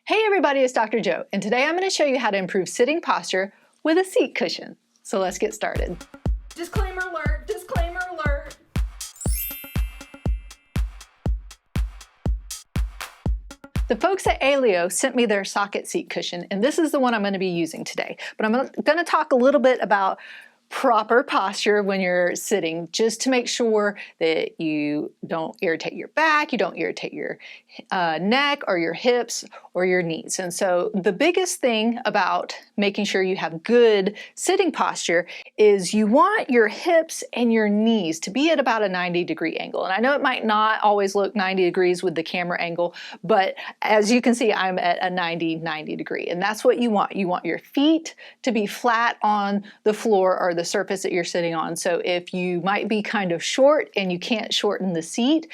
Hey everybody, it's Dr. Joe, and today I'm going to show you how to improve sitting posture with a seat cushion. So let's get started. Disclaimer alert, disclaimer alert. The folks at Aylio sent me their socket seat cushion, and this is the one I'm going to be using today. But I'm going to talk a little bit about proper posture when you're sitting, just to make sure that you don't irritate your back, you don't irritate your neck or your hips or your knees. And so the biggest thing about making sure you have good sitting posture is you want your hips and your knees to be at about a 90-degree angle. And I know it might not always look 90 degrees with the camera angle, but as you can see, I'm at a 90 degree. And that's what you want. You want your feet to be flat on the floor or the surface that you're sitting on. So if you might be kind of short and you can't shorten the seat,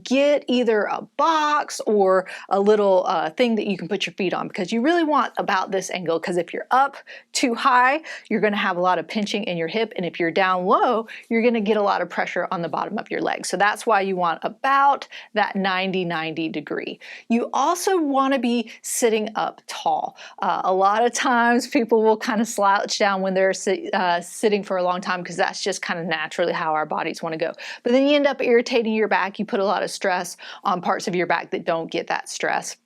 get either a box or a little thing that you can put your feet on, because you really want about this angle, because if you're up too high, you're going to have a lot of pinching in your hip, and if you're down low, you're going to get a lot of pressure on the bottom of your leg. So that's why you want about that 90 degree. You also want to be sitting up tall. A lot of times people will kind of slouch down when they're sitting for a long time, because that's just kind of naturally how our bodies want to go. But then you end up irritating your back. You put a lot of stress on parts of your back that don't get that stress.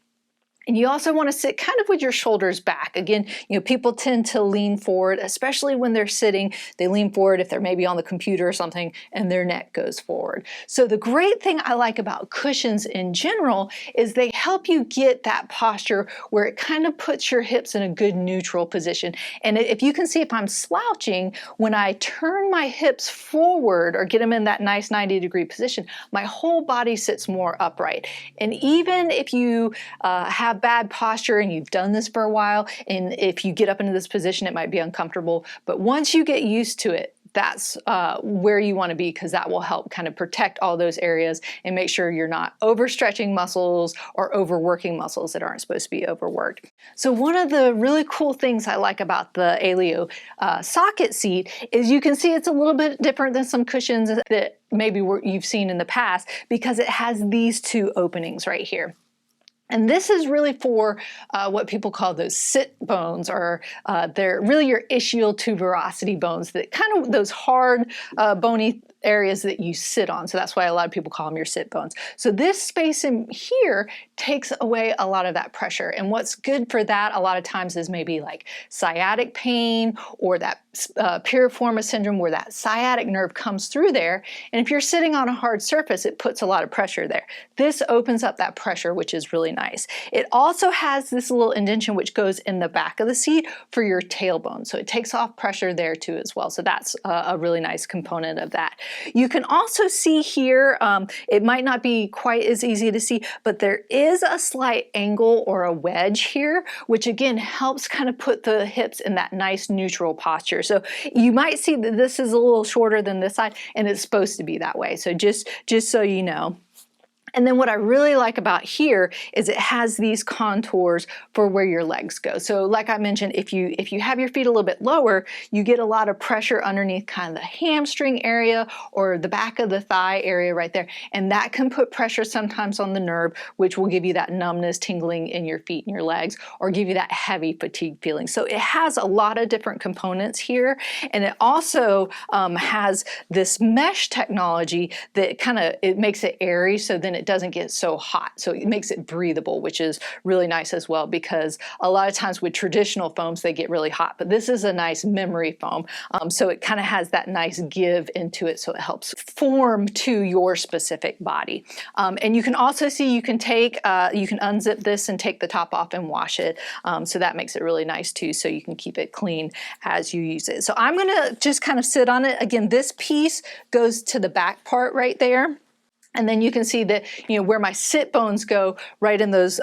And you also want to sit kind of with your shoulders back. Again, people tend to lean forward, especially when they're sitting. They lean forward if they're maybe on the computer or something, and their neck goes forward. So the great thing I like about cushions in general is they help you get that posture where it kind of puts your hips in a good neutral position. And if you can see, if I'm slouching, when I turn my hips forward or get them in that nice 90-degree position, my whole body sits more upright. And even if you have bad posture and you've done this for a while, and if you get up into this position, it might be uncomfortable, but once you get used to it, that's where you want to be, because that will help kind of protect all those areas and make sure you're not overstretching muscles or overworking muscles that aren't supposed to be overworked. So one of the really cool things I like about the Aylio socket seat is you can see it's a little bit different than some cushions that maybe you've seen in the past, because it has these two openings right here. And this is really for what people call those sit bones, or they're really your ischial tuberosity bones, that kind of those hard bony areas that you sit on. So that's why a lot of people call them your sit bones. So this space in here takes away a lot of that pressure. And what's good for that a lot of times is maybe like sciatic pain, or that piriformis syndrome, where that sciatic nerve comes through there. And if you're sitting on a hard surface, it puts a lot of pressure there. This opens up that pressure, which is really nice. It also has this little indentation which goes in the back of the seat for your tailbone. So it takes off pressure there too as well. So that's a really nice component of that. You can also see here, it might not be quite as easy to see, but there is a slight angle or a wedge here, which again helps kind of put the hips in that nice neutral posture. So you might see that this is a little shorter than this side, and it's supposed to be that way. So just so you know. And then what I really like about here is it has these contours for where your legs go. So like I mentioned, if you have your feet a little bit lower, you get a lot of pressure underneath kind of the hamstring area or the back of the thigh area right there. And that can put pressure sometimes on the nerve, which will give you that numbness, tingling in your feet and your legs, or give you that heavy fatigue feeling. So it has a lot of different components here. And it also has this mesh technology that it makes it airy, so then it doesn't get so hot. So it makes it breathable, which is really nice as well, because a lot of times with traditional foams, they get really hot, but this is a nice memory foam. So it kind of has that nice give into it, so it helps form to your specific body. And you can also see, you can unzip this and take the top off and wash it. So that makes it really nice too, so you can keep it clean as you use it. So I'm gonna just kind of sit on it. Again, this piece goes to the back part right there. And then you can see that, where my sit bones go right in those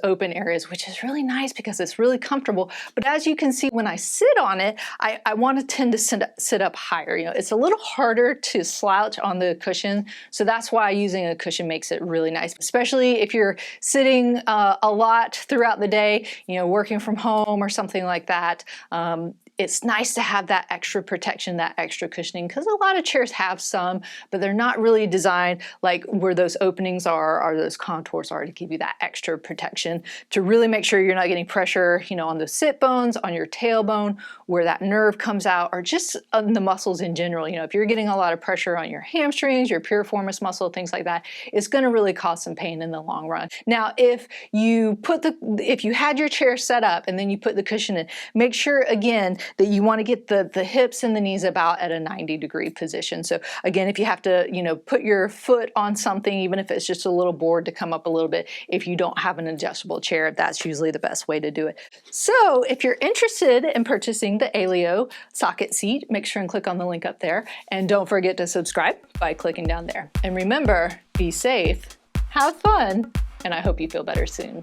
open areas, which is really nice because it's really comfortable. But as you can see, when I sit on it, I want to tend to sit up higher. It's a little harder to slouch on the cushion. So that's why using a cushion makes it really nice, especially if you're sitting a lot throughout the day, working from home or something like that. it's nice to have that extra protection, that extra cushioning, because a lot of chairs have some, but they're not really designed like where those openings are or those contours are to give you that extra protection to really make sure you're not getting pressure, you know, on the sit bones, on your tailbone, where that nerve comes out, or just on the muscles in general. You know, if you're getting a lot of pressure on your hamstrings, your piriformis muscle, things like that, it's going to really cause some pain in the long run. Now, if you had your chair set up and then you put the cushion in, make sure again that you want to get the hips and the knees about at a 90-degree position. So again, if you have to, you know, put your foot on something, even if it's just a little board to come up a little bit, if you don't have an adjustable chair, that's usually the best way to do it. So if you're interested in purchasing the Aylio socket seat, make sure and click on the link up there. And don't forget to subscribe by clicking down there. And remember, be safe, have fun, and I hope you feel better soon.